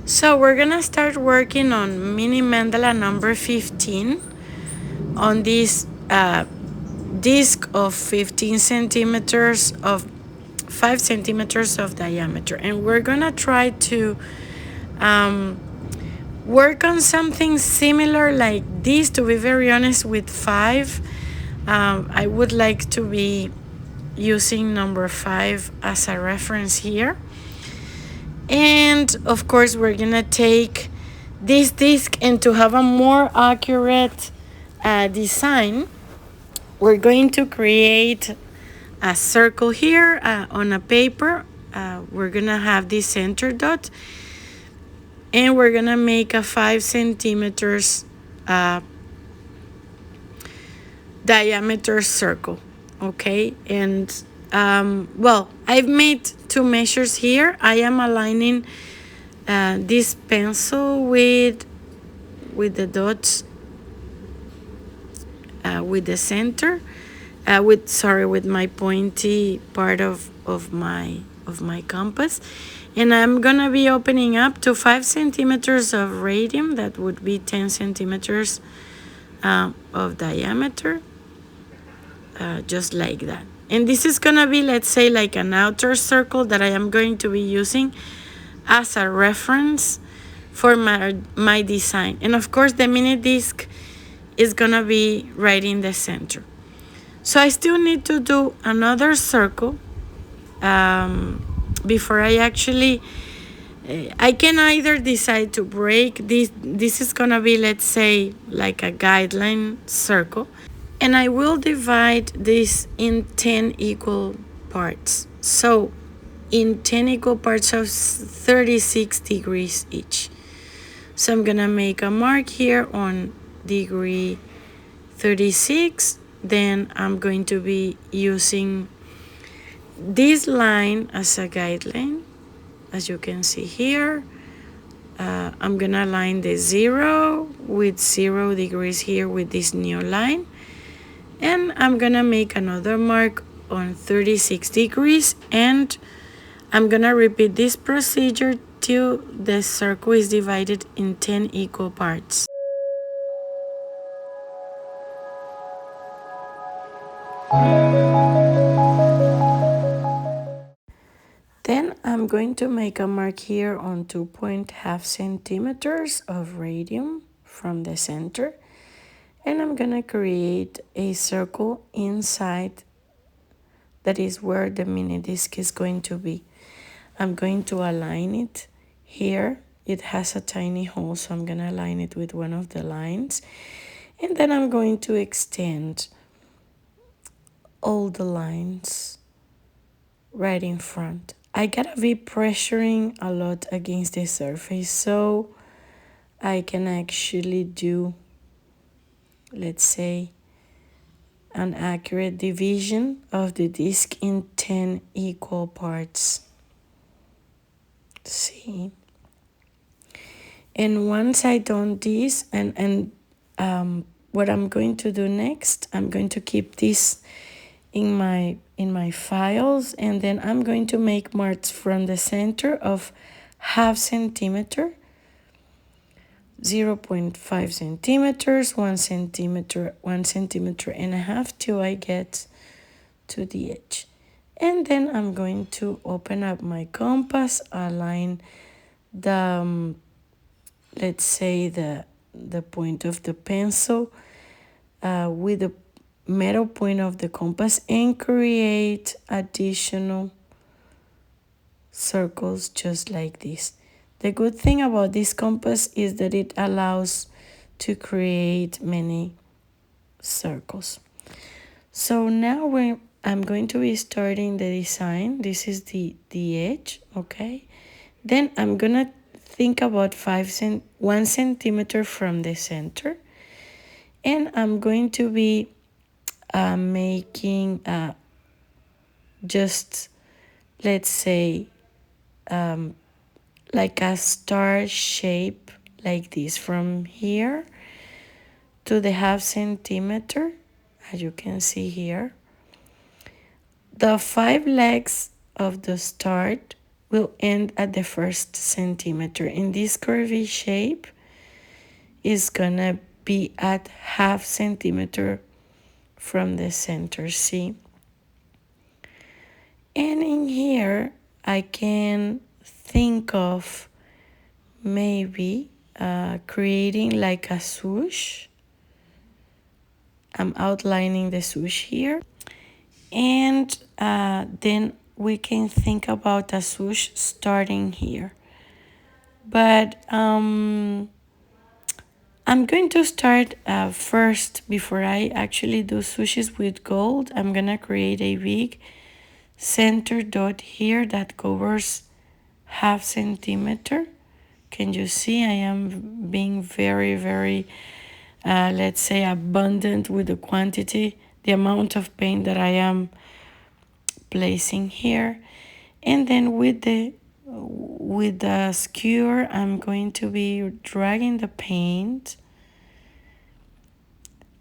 So we're gonna start working on mini mandala number 15 on this disc of 15 centimeters of 5 centimeters of diameter, and we're gonna try to work on something similar like this. To be very honest, with 5 I would like to be using number 5 as a reference here. And of course we're gonna take this disc, and to have a more accurate design, we're going to create a circle here on a paper. We're gonna have this center dot, and we're gonna make a 5 centimeters diameter circle. Okay, and well, I've made 2 measures here. I am aligning this pencil with the dots with the center, with my pointy part of my compass, and I'm gonna be opening up to 5 centimeters of radius. That would be 10 centimeters of diameter, just like that. And this is gonna be, let's say, like an outer circle that I am going to be using as a reference for my design. And of course the mini disc is gonna be right in the center. So I still need to do another circle before I actually I can either decide to break this is gonna be, let's say, like a guideline circle, and I will divide this in 10 equal parts. So in 10 equal parts of 36 degrees each. So I'm gonna make a mark here on degree 36. Then I'm going to be using this line as a guideline, as you can see here. I'm gonna line the 0 with 0 degrees here with this new line, and I'm gonna make another mark on 36 degrees, and I'm gonna repeat this procedure till the circle is divided in 10 equal parts. Then I'm going to make a mark here on 2.5 centimeters of radius from the center, and I'm gonna create a circle inside. That is where the mini disc is going to be. I'm going to align it here. It has a tiny hole, so I'm gonna align it with one of the lines, and then I'm going to extend all the lines right in front. I gotta be pressuring a lot against the surface so I can actually do, let's say, an accurate division of the disc in 10 equal parts. See? And once I done this, and what I'm going to do next, I'm going to keep this in my files, and then I'm going to make marks from the center of half centimeter, 0.5 centimeters, 1 centimeter, 1 centimeter and a half, till I get to the edge. And then I'm going to open up my compass, align the let's say the point of the pencil with the middle point of the compass, and create additional circles just like this. The good thing about this compass is that it allows to create many circles. So now I'm going to be starting the design. This is the edge, okay? Then I'm gonna think about 1 centimeter from the center, and I'm going to be making just, let's say, like a star shape like this from here to the half centimeter, as you can see here. The 5 legs of the star will end at the first centimeter. In this curvy shape is gonna be at half centimeter from the center, see? And in here, I can think of maybe creating like a swoosh. I'm outlining the swoosh here. And then we can think about a swoosh starting here. But I'm going to start first, before I actually do swooshes with gold, I'm gonna create a big center dot here that covers half centimeter. Can you see I am being very, very, let's say, abundant with the quantity, the amount of paint that I am placing here. And then with the skewer, I'm going to be dragging the paint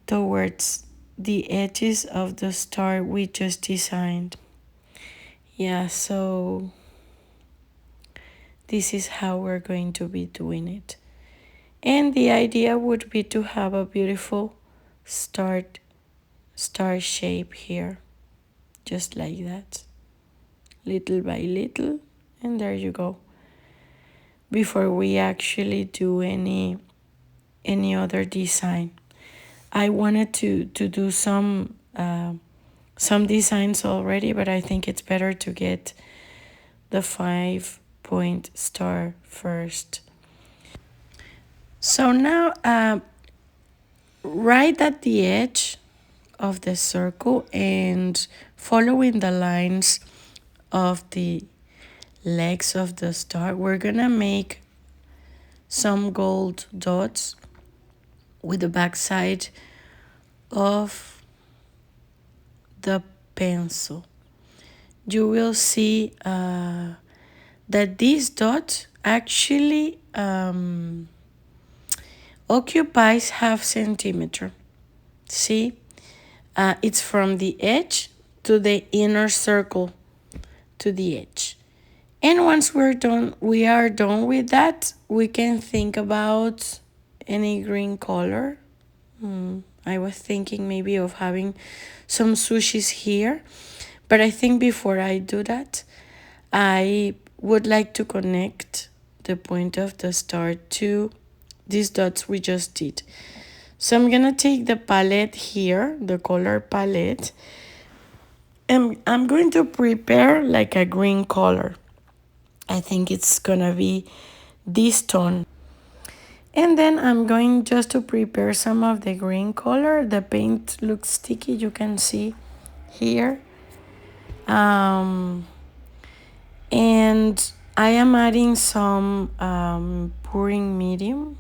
towards the edges of the star we just designed. Yeah, so this is how we're going to be doing it. And the idea would be to have a beautiful star shape here, just like that, little by little, and there you go. Before we actually do any other design, I wanted to do some designs already, but I think it's better to get the 5-point star first. So now, right at the edge of the circle and following the lines of the legs of the star, we're gonna make some gold dots with the backside of the pencil. You will see that this dot actually occupies half centimeter. See, it's from the edge to the inner circle to the edge. And once we are done with that, we can think about any green color. I was thinking maybe of having some swooshes here, but I think before I do that, I would like to connect the point of the star to these dots we just did. So I'm gonna take the palette here, the color palette, and I'm going to prepare like a green color. I think it's gonna be this tone. And then I'm going just to prepare some of the green color. The paint looks sticky, you can see here. And I am adding some pouring medium.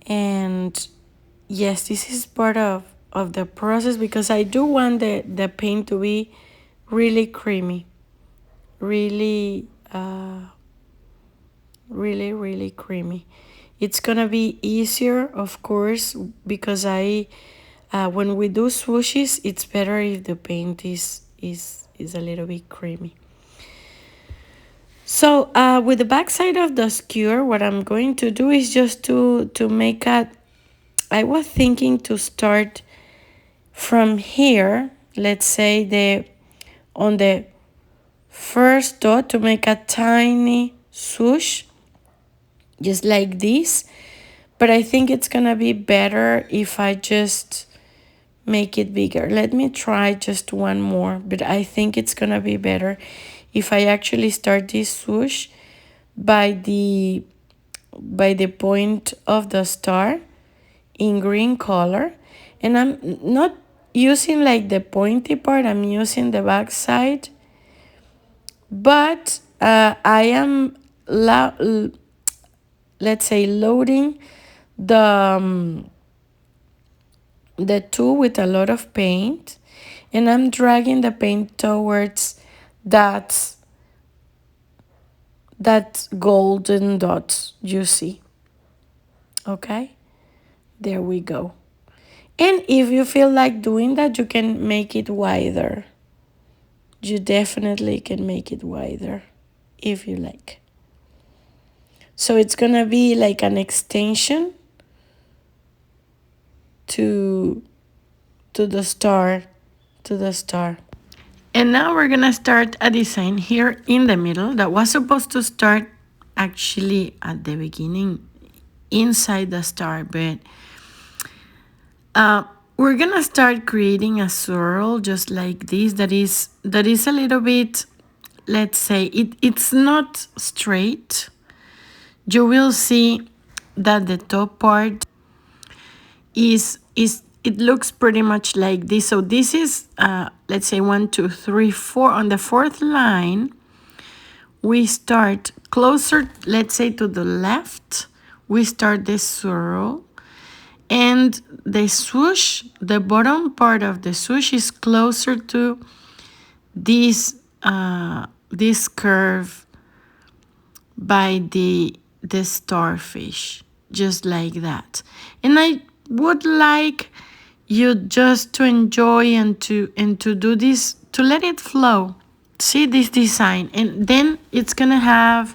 And yes, this is part of the process because I do want the paint to be really creamy. Really, really creamy. It's gonna be easier, of course, because when we do swooshes, it's better if the paint is a little bit creamy. So with the backside of the skewer, what I'm going to do is just to make I was thinking to start from here, let's say on the first dot, to make a tiny swoosh, just like this. But I think it's gonna be better if I just make it bigger. Let me try just one more, but I think it's gonna be better if I actually start this swoosh by the point of the star in green color, and I'm not using like the pointy part, I'm using the back side, but I am let's say loading the tool with a lot of paint, and I'm dragging the paint towards that golden dot you see. Okay, there we go. And if you feel like doing that, you can make it wider. You definitely can make it wider if you like. So it's gonna be like an extension to the star, to the star. And now we're gonna start a design here in the middle that was supposed to start actually at the beginning inside the star, but we're gonna start creating a swirl just like this that is a little bit, let's say it's not straight. You will see that the top part is it looks pretty much like this. So this is let's say 1, 2, 3, 4. On the fourth line we start closer, let's say to the left, we start this swirl, and the swoosh, the bottom part of the swoosh is closer to this curve by the starfish, just like that. And I would like you just to enjoy and to do this, to let it flow. See this design, and then it's gonna have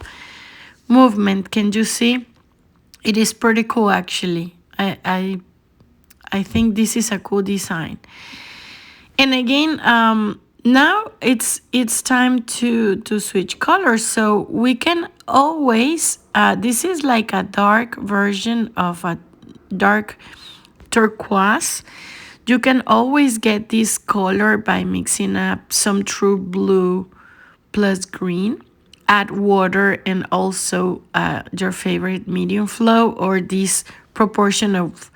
movement. Can you see? It is pretty cool, actually. I think this is a cool design. And again, now it's time to switch colors. So we can always, this is like a dark version of a dark turquoise. You can always get this color by mixing up some true blue plus green. Add water and also your favorite medium flow, or this proportion of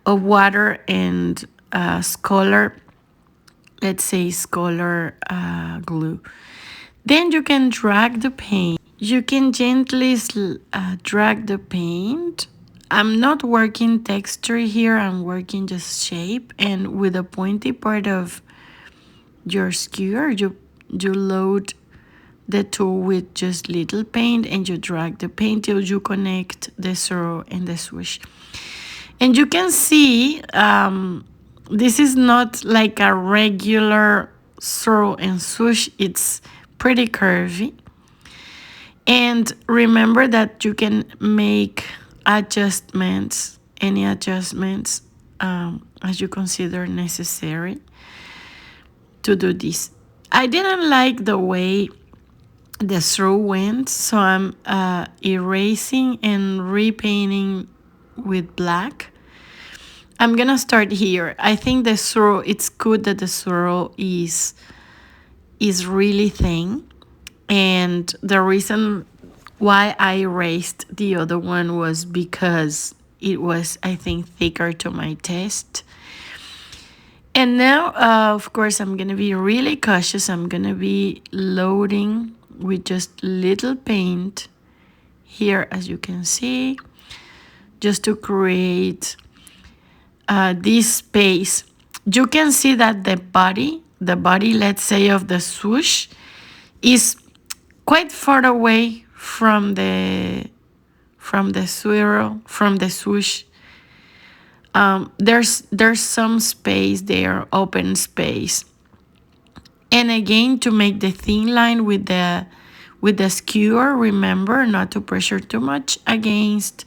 water and Scholar, let's say Scholar glue. Then you can drag the paint. You can gently drag the paint. I'm not working texture here, I'm working just shape, and with the pointy part of your skewer, you load the tool with just little paint and you drag the paint till you connect the swirl and the swoosh. And you can see this is not like a regular swirl and swoosh, it's pretty curvy. And remember that you can make adjustments, any adjustments as you consider necessary to do this. I didn't like the way the swirl went, so I'm erasing and repainting with black. I'm gonna start here. I think the swirl, it's good that the swirl is really thin, and the reason why I erased the other one was because it was, I think, thicker to my taste. And now, of course, I'm gonna be really cautious. I'm gonna be loading with just little paint here, as you can see, just to create this space. You can see that the body, let's say, of the swoosh is quite far away from the swirl, from the swoosh. There's some space there, open space. And again, to make the thin line with the skewer, remember not to pressure too much against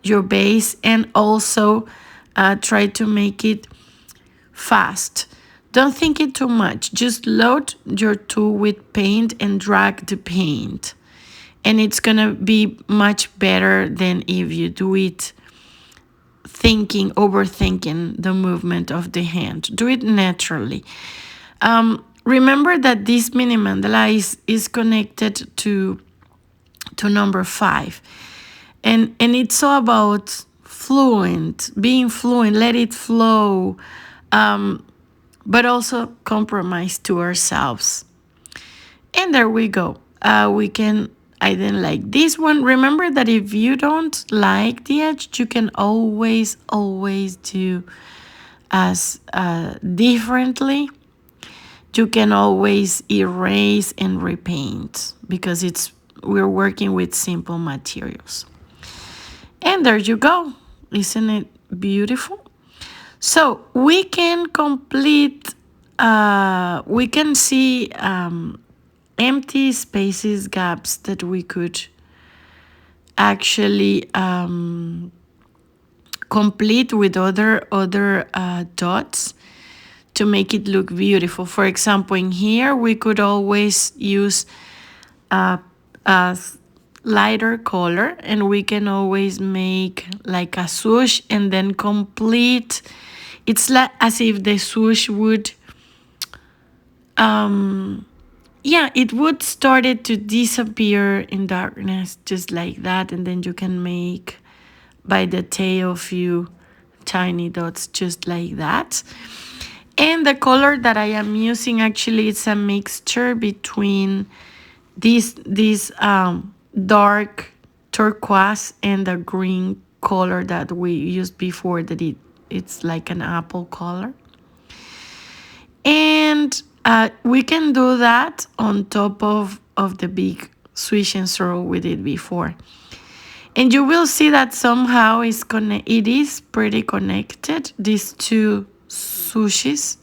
your base, and also try to make it fast. Don't think it too much. Just load your tool with paint and drag the paint. And it's gonna be much better than if you do it overthinking the movement of the hand. Do it naturally. Remember that this mini mandala is connected to number 5. And it's all about being fluent, let it flow, but also compromise to ourselves. And there we go. I didn't like this one. Remember that if you don't like the edge, you can always do as differently. You can always erase and repaint, because we're working with simple materials. And there you go. Isn't it beautiful? So we can complete we can see empty spaces, gaps that we could actually complete with other dots to make it look beautiful. For example, in here we could always use a lighter color, and we can always make like a swoosh and then complete. It's like as if the swoosh would yeah, it would started to disappear in darkness just like that, and then you can make by the tail few tiny dots just like that. And the color that I am using actually it's a mixture between this dark turquoise and the green color that we used before, that it's like an apple color. And we can do that on top of the big swish and swirl we did before. And you will see that somehow it is pretty connected, these two swooshes.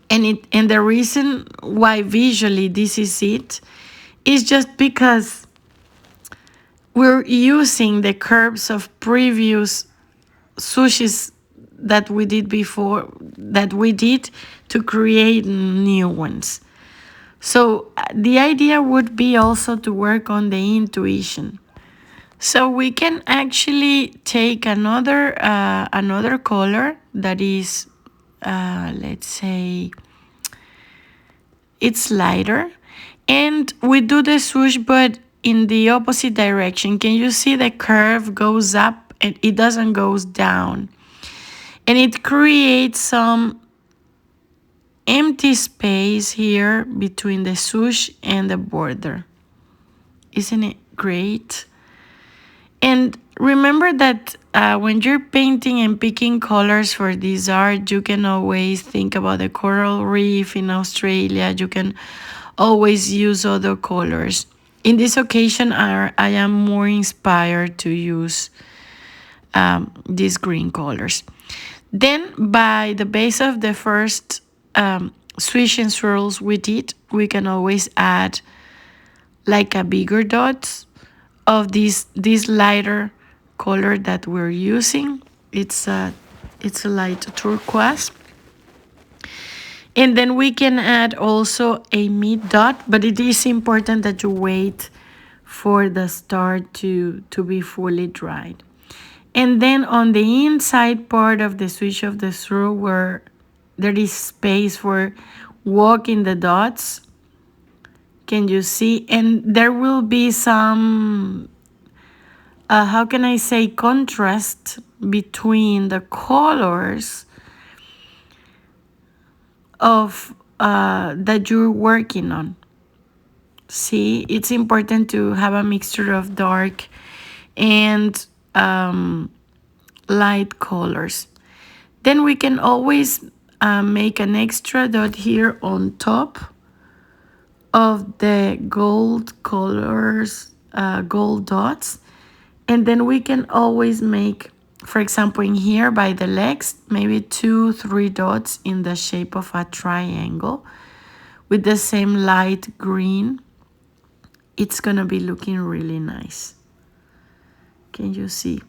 And the reason why visually this is it is just because we're using the curves of previous swooshes that we did before, that we did to create new ones. So the idea would be also to work on the intuition. So we can actually take another color that is, let's say, it's lighter, and we do the swoosh but in the opposite direction. Can you see the curve goes up and it doesn't goes down? And it creates some empty space here between the swoosh and the border. Isn't it great? And remember that when you're painting and picking colors for this art, you can always think about the coral reef in Australia. You can always use other colors. In this occasion, I am more inspired to use these green colors. Then by the base of the first swish and swirls we did, we can always add like a bigger dots of this lighter color that we're using. It's a light turquoise. And then we can add also a mid dot, but it is important that you wait for the start to be fully dried. And then on the inside part of the swish of the swirl, where there is space for walking the dots, can you see? And there will be some, how can I say, contrast between the colors of that you're working on. See, it's important to have a mixture of dark and light colors. Then we can always make an extra dot here on top of the gold colors, gold dots. And then we can always make, for example, in here by the legs, maybe 2-3 dots in the shape of a triangle with the same light green. It's gonna be looking really nice. Can you see?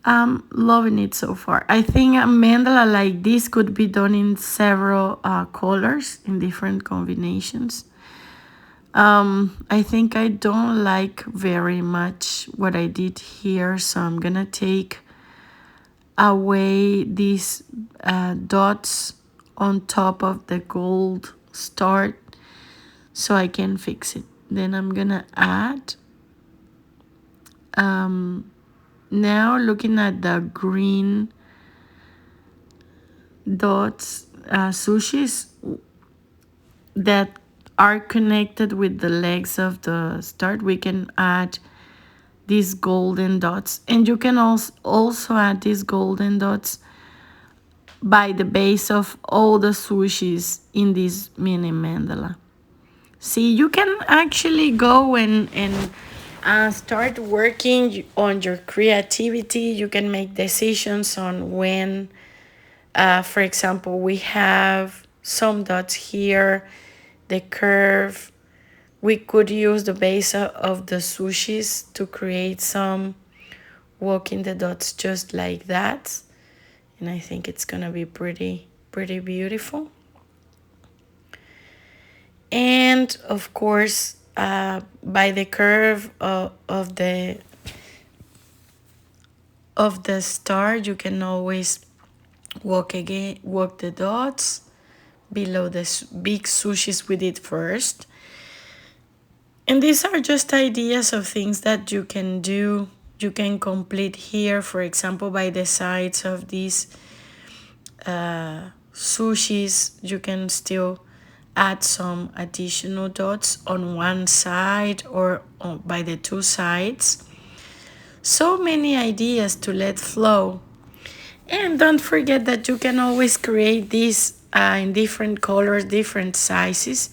I'm loving it so far. I think a mandala like this could be done in several colors, in different combinations. I think I don't like very much what I did here, so I'm gonna take away these dots on top of the gold star so I can fix it. Then I'm gonna add now looking at the green dots, sushis that are connected with the legs of the start, we can add these golden dots. And you can also add these golden dots by the base of all the swooshes in this mini mandala. See, you can actually go and start working on your creativity. You can make decisions on when For example, we have some dots here, the curve. We could use the base of the sushis to create some walking the dots just like that. And I think it's gonna be pretty beautiful. And of course, by the curve of the star, you can always walk the dots below the big sushis we did first. And these are just ideas of things that you can do. You can complete here, for example, by the sides of these sushis. You can still add some additional dots on one side or by the two sides. So many ideas to let flow. And don't forget that you can always create these in different colors, different sizes.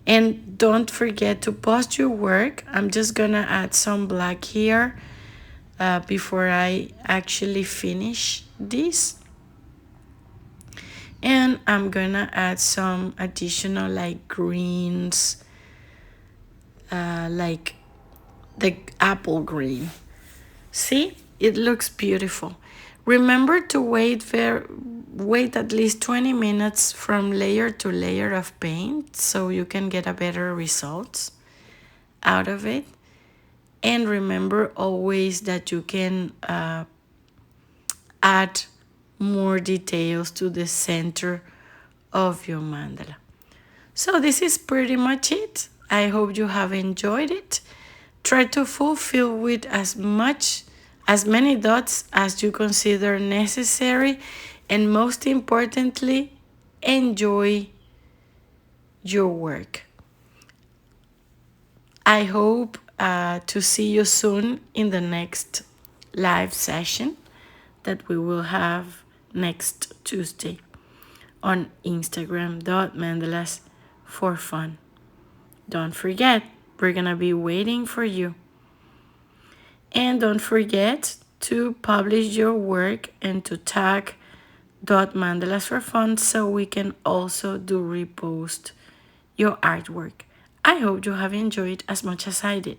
And don't forget to post your work. I'm just gonna add some black here before I actually finish this. And I'm gonna add some additional like greens, like the apple green. See, it looks beautiful. Remember to wait at least 20 minutes from layer to layer of paint so you can get a better results out of it. And remember always that you can add more details to the center of your mandala. So this is pretty much it. I hope you have enjoyed it. Try to fulfill with as many dots as you consider necessary, and most importantly, enjoy your work. I hope to see you soon in the next live session that we will have next Tuesday on Instagram.mandalas for fun. Don't forget, we're gonna be waiting for you. And don't forget to publish your work and to tag .mandalas for fun so we can also do repost your artwork. I hope you have enjoyed as much as I did.